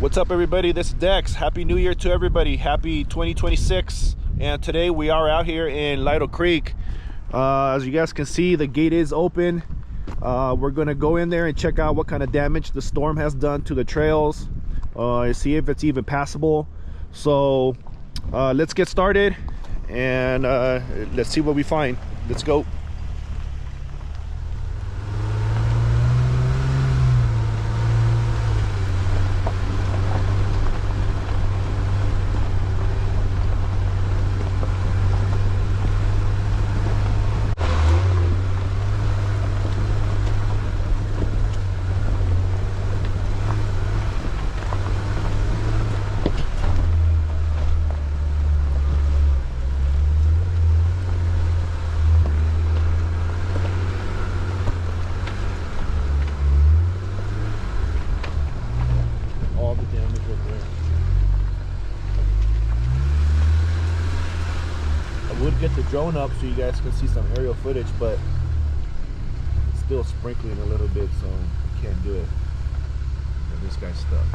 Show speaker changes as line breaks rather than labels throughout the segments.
What's up, everybody? This is Dex. Happy New Year to everybody. Happy 2026. And today we are out here in Lytle Creek. As you guys can see, the gate is open. We're gonna go in there and check out what kind of damage the storm has done to the trails, see if it's even passable. So let's get started and let's see what we find. Let's go. Get the drone up so you guys can see some aerial footage, but it's still sprinkling a little bit, so I can't do it. And this guy's stuck.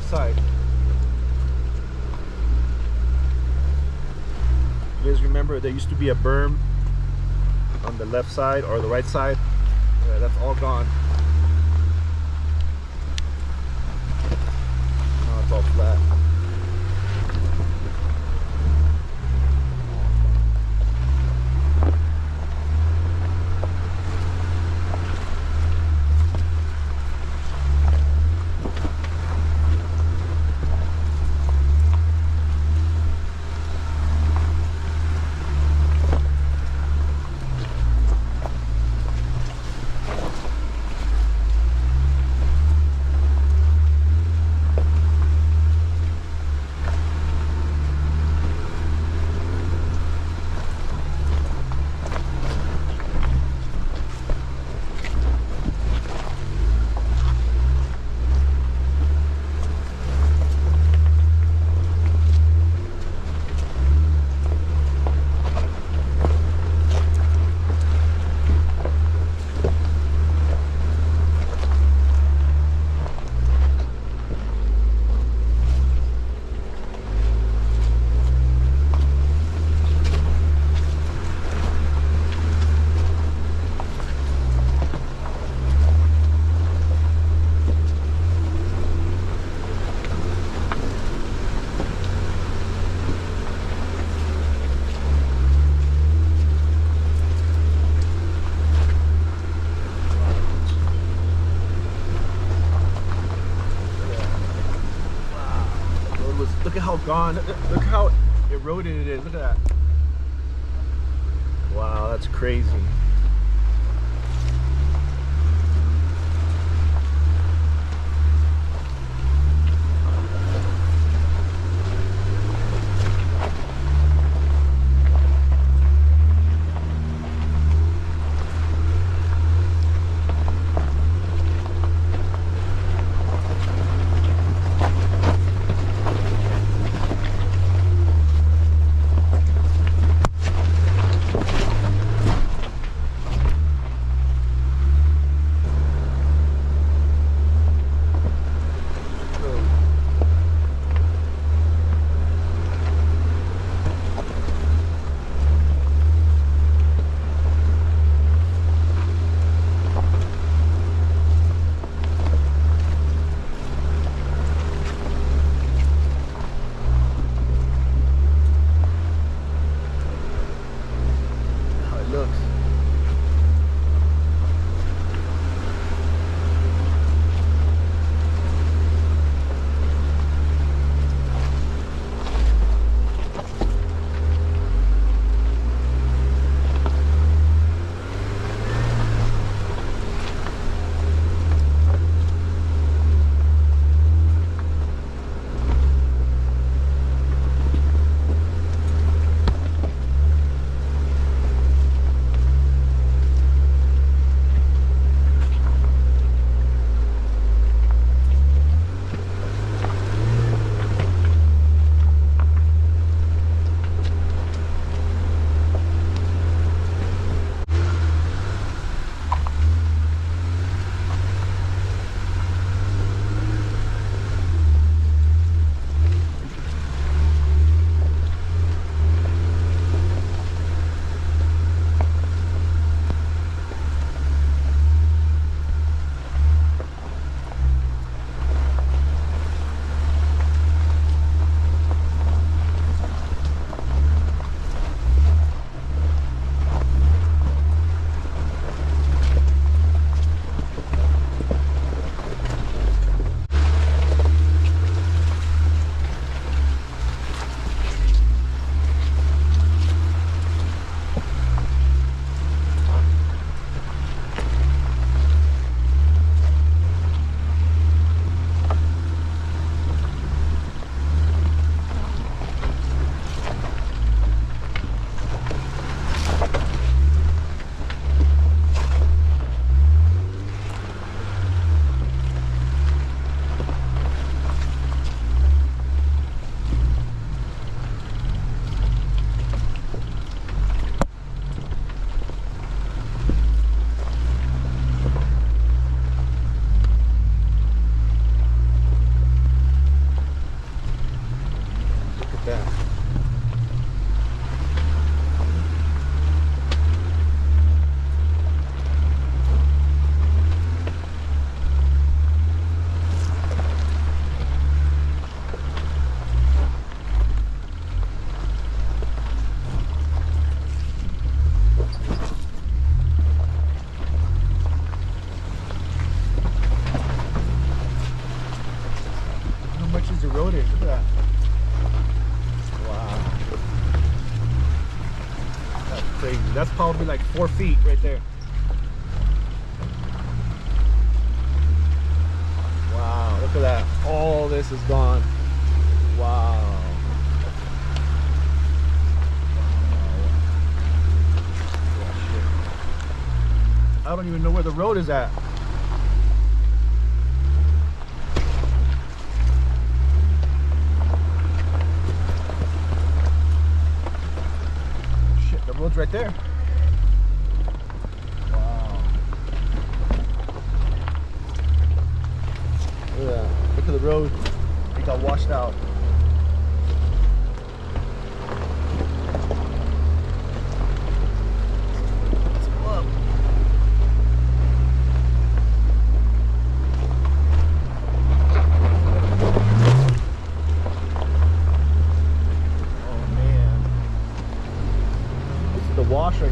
Side. You guys remember there used to be a berm on the left side or the right side? Yeah, that's all gone. Now it's all flat. gone. Look how eroded it is. Look at that. Wow, that's crazy. Eroded. Look at that. Wow. That's crazy. That's probably like 4 feet right there. Wow, look at that. All this is gone. Wow. I don't even know where the road is at. Road's right there. Wow. Look at that. Look at the road. It got washed out. Let's go up. Oh man. This is the wash right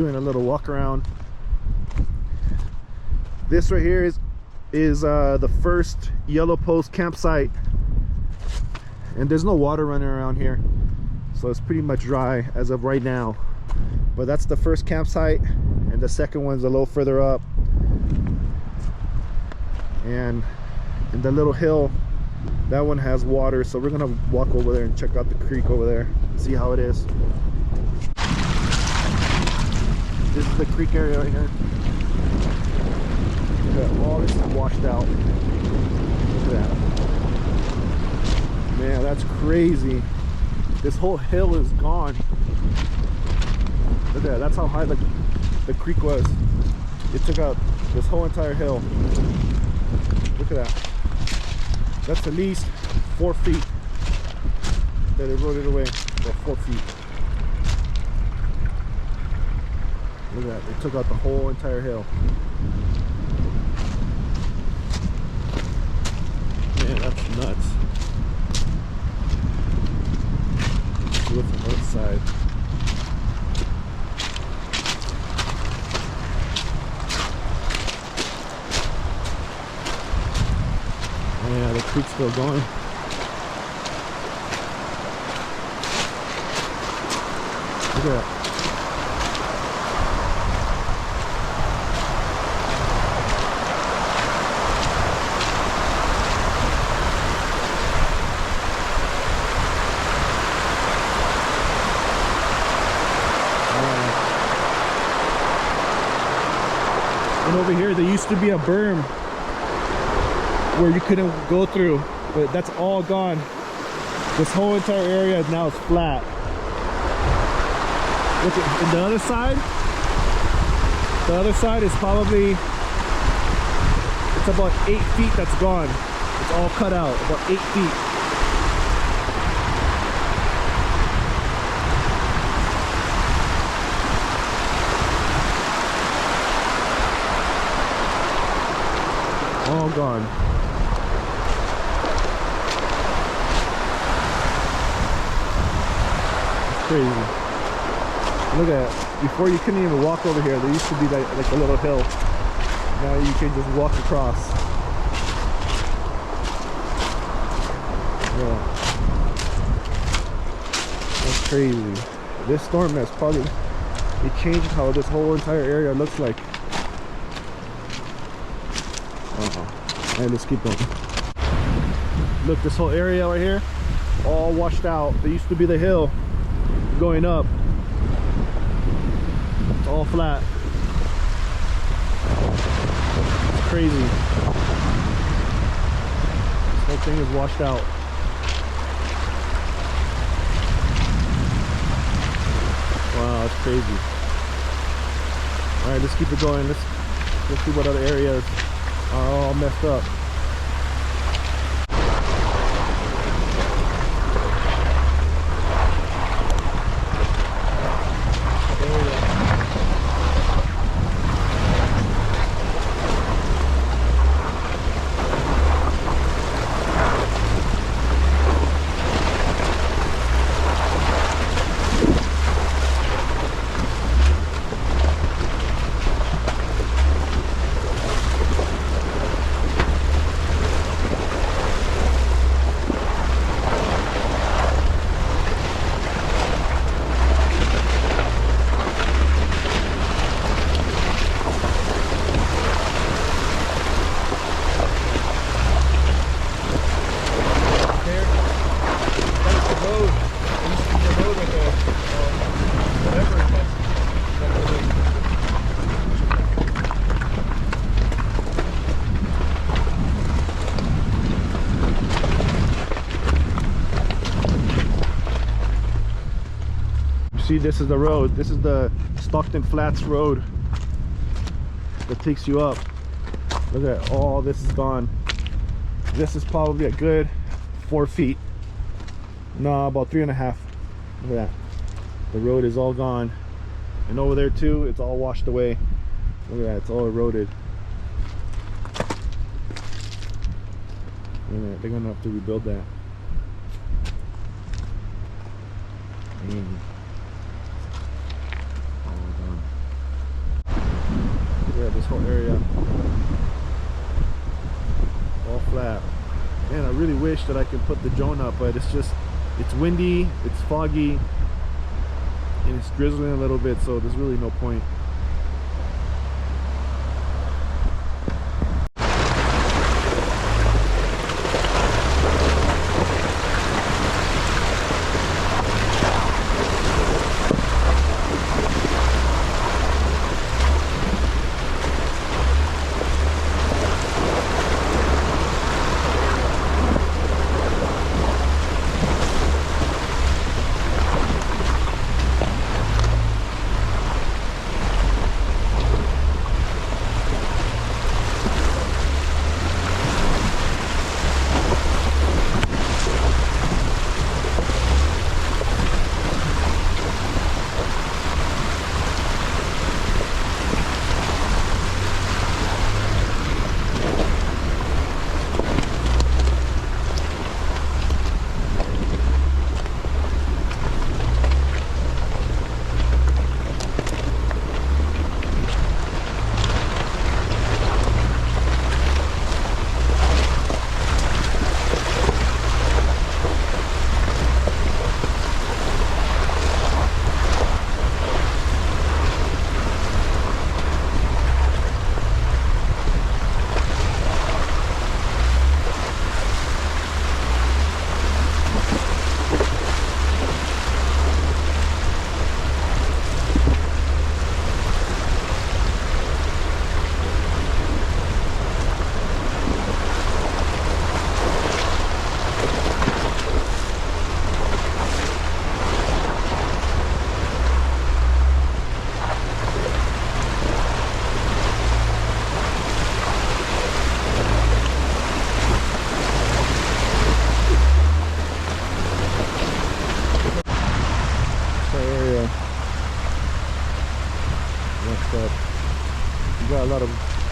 doing a little walk around. This right here is the first yellow post campsite, and there's no water running around here, so it's pretty much dry as of right now. But that's the first campsite, and the second one's a little further up, and the little hill, that one has water, so we're gonna walk over there and check out the creek over there, see how it is. This is the creek area right here. Look at all this is washed out. Look at that. Man, that's crazy. This whole hill is gone. Look at that. That's how high the creek was. It took out this whole entire hill. Look at that. That's at least 4 feet that it eroded away. Or 4 feet. Look at that. It took out the whole entire hill. Man, that's nuts. Let's do it from the other side. Yeah, the creek's still going. Look at that. And over here there used to be a berm where you couldn't go through, but that's all gone. This whole entire area now is flat. Look at the other side. The other side is probably, it's about 8 feet that's gone. It's all cut out, about 8 feet. All gone. It's crazy. Look at that. Before you couldn't even walk over here. There used to be like a little hill. Now you can just walk across. Yeah. That's crazy. This storm has probably, it changed how this whole entire area looks like. Alright, let's keep going. Look, this whole area right here, all washed out. There used to be the hill going up. It's all flat. It's crazy. This whole thing is washed out. Wow, that's crazy. Alright, let's keep it going. Let's see what other areas are all messed up. See, this is the road. This is the Stockton Flats road that takes you up. Look at all this is gone. This is probably a good 4 feet. No, about 3.5. Look at that. The road is all gone. And over there too, it's all washed away. Look at that, it's all eroded. Look at that. They're gonna have to rebuild that. Look at this whole area, all flat. Man, I really wish that I could put the drone up, but it's windy, it's foggy, and it's drizzling a little bit, so there's really no point.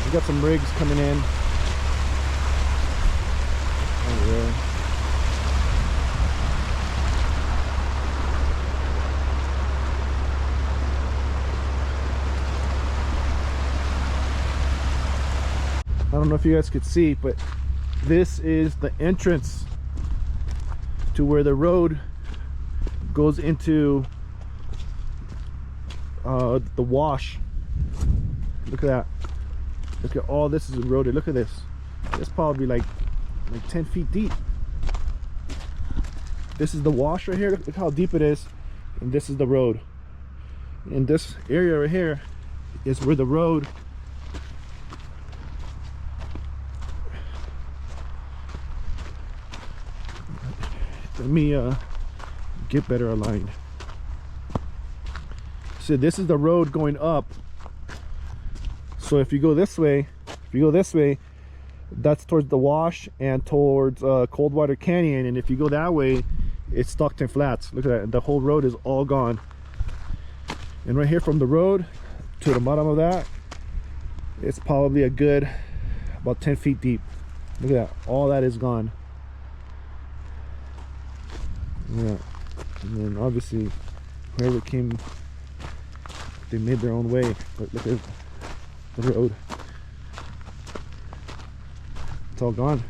We got some rigs coming in over there. I don't know if you guys could see, but this is the entrance to where the road goes into the wash. Look at that. Look at all this is eroded. Look at this. It's probably like 10 feet deep. This is the wash right here. Look how deep it is. And this is the road. And this area right here is where the road let me get better aligned. So this is the road going up. So if you go this way, that's towards the wash and towards Coldwater Canyon. And if you go that way, it's Stockton Flats. Look at that. The whole road is all gone. And right here from the road to the bottom of that, it's probably a good about 10 feet deep. Look at that. All that is gone. Yeah. And then obviously, whoever came, they made their own way. But look at the road. It's all gone.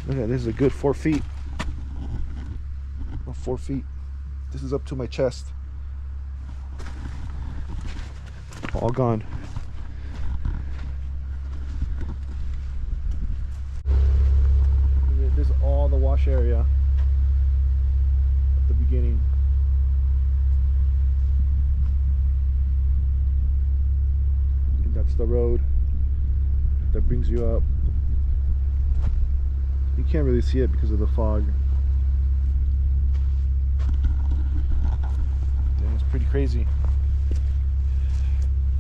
Look at this, is a good 4 feet. Oh, 4 feet. This is up to my chest. All gone. This is all the wash area at the beginning. That's the road that brings you up. You can't really see it because of the fog. Dang, it's pretty crazy.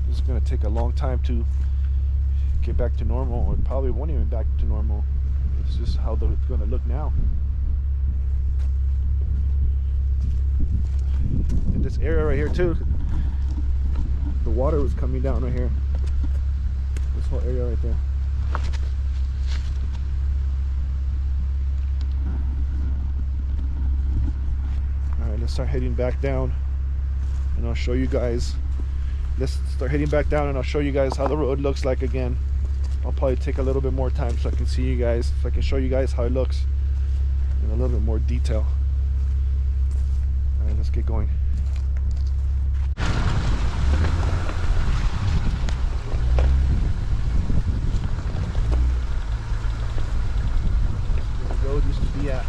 This is going to take a long time to get back to normal, or probably won't even back to normal. It's just how it's going to look now. In this area right here too, the water was coming down right here. This whole area right there. Alright, let's start heading back down and I'll show you guys let's start heading back down, and I'll show you guys how the road looks like again. I'll probably take a little bit more time so I can see you guys, so I can show you guys how it looks in a little bit more detail. All right, let's get going. Where the road used to be at.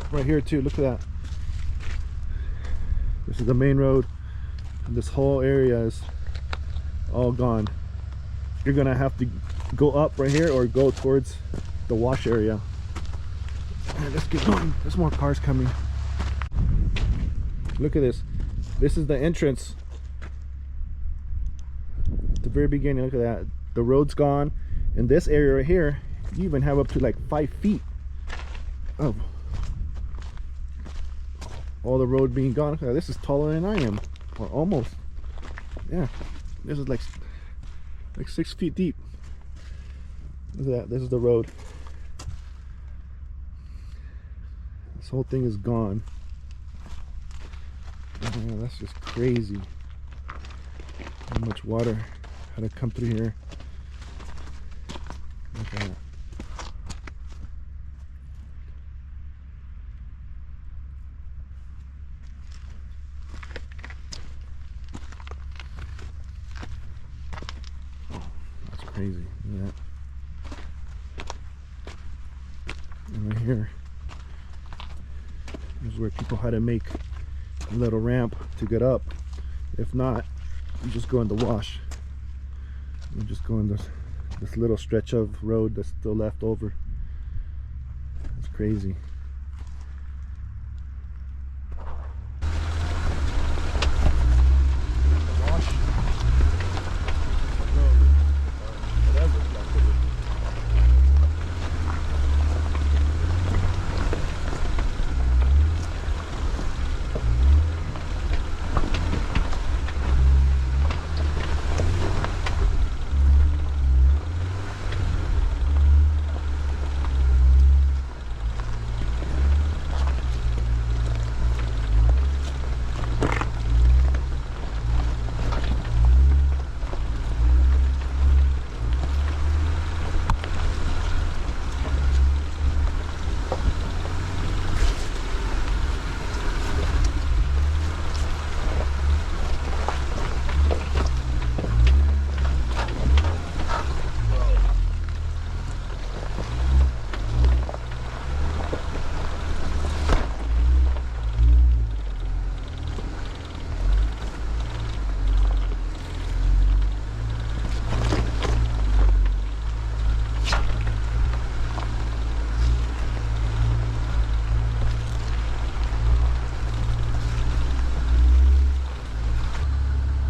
Right here too, look at that. This is the main road, and this whole area is all gone. You're gonna have to go up right here or go towards the wash area. Right, let's get going. There's more cars coming. Look at this. This is the entrance. At the very beginning, look at that. The road's gone. In this area right here, you even have up to like 5 feet of all the road being gone. This is taller than I am, or almost. Yeah, this is like 6 feet deep. Look at that. This is the road. This whole thing is gone. Oh, that's just crazy. How much water had to come through here. Look at that. Crazy. Look at that. And right here is where people had to make a little ramp to get up. If not, you just go in the wash. You just go in this little stretch of road that's still left over. That's crazy.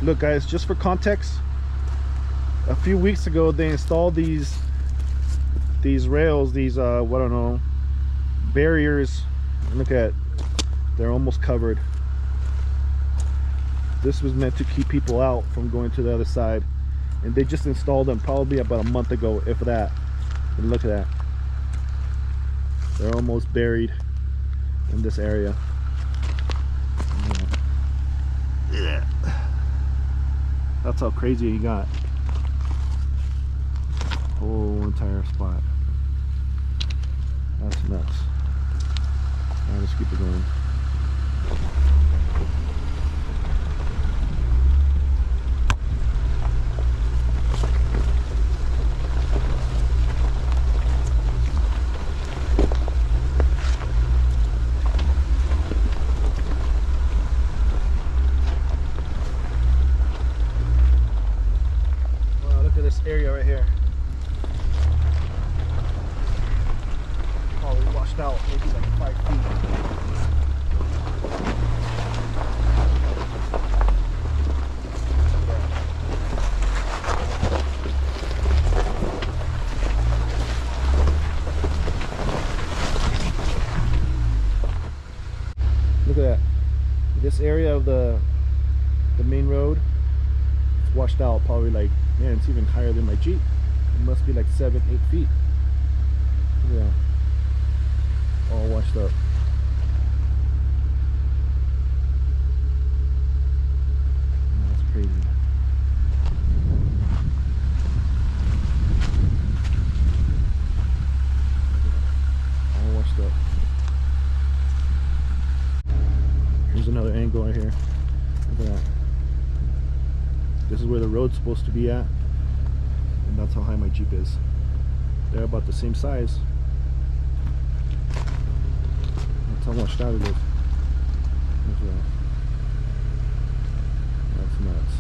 Look guys, just for context, a few weeks ago they installed these rails, these what I don't know, barriers. Look at, they're almost covered. This was meant to keep people out from going to the other side, and they just installed them probably about a month ago, if that. And look at that, they're almost buried in this area. Yeah. That's how crazy he got. Whole entire spot. That's nuts. Alright, let's keep it going. Area right here, probably washed out, maybe like 5 feet. This area of the main road, it's washed out probably like, man, it's even higher than my Jeep. It must be like 7-8 feet. Yeah, all washed up. That's crazy. All washed up. Here's another angle right here. Look at that. This is where the road's supposed to be at, and that's how high my Jeep is. They're about the same size. That's how washed out it is. Look at that. That's nuts.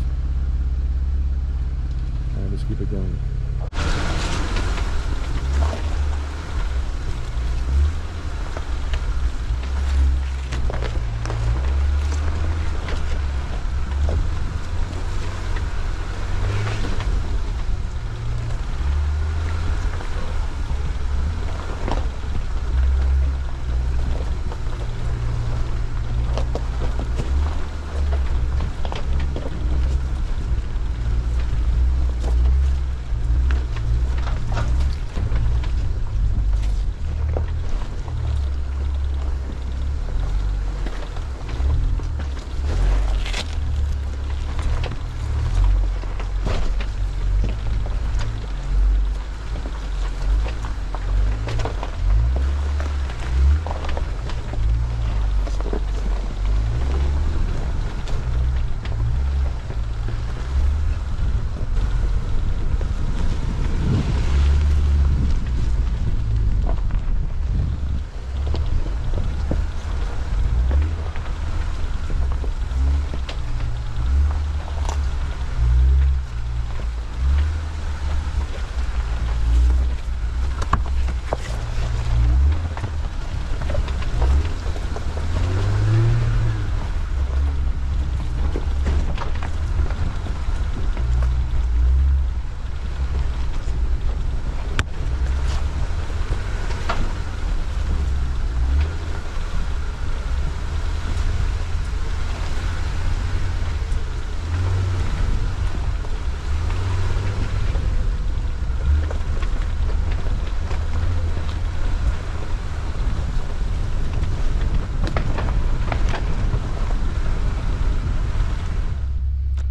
Alright, let's keep it going.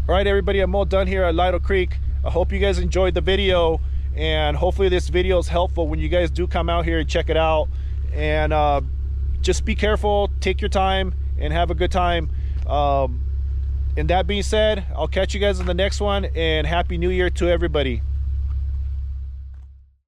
Alright everybody, I'm all done here at Lytle Creek. I hope you guys enjoyed the video, and hopefully this video is helpful when you guys do come out here and check it out. And just be careful, take your time, and have a good time. And that being said, I'll catch you guys in the next one, and Happy New Year to everybody.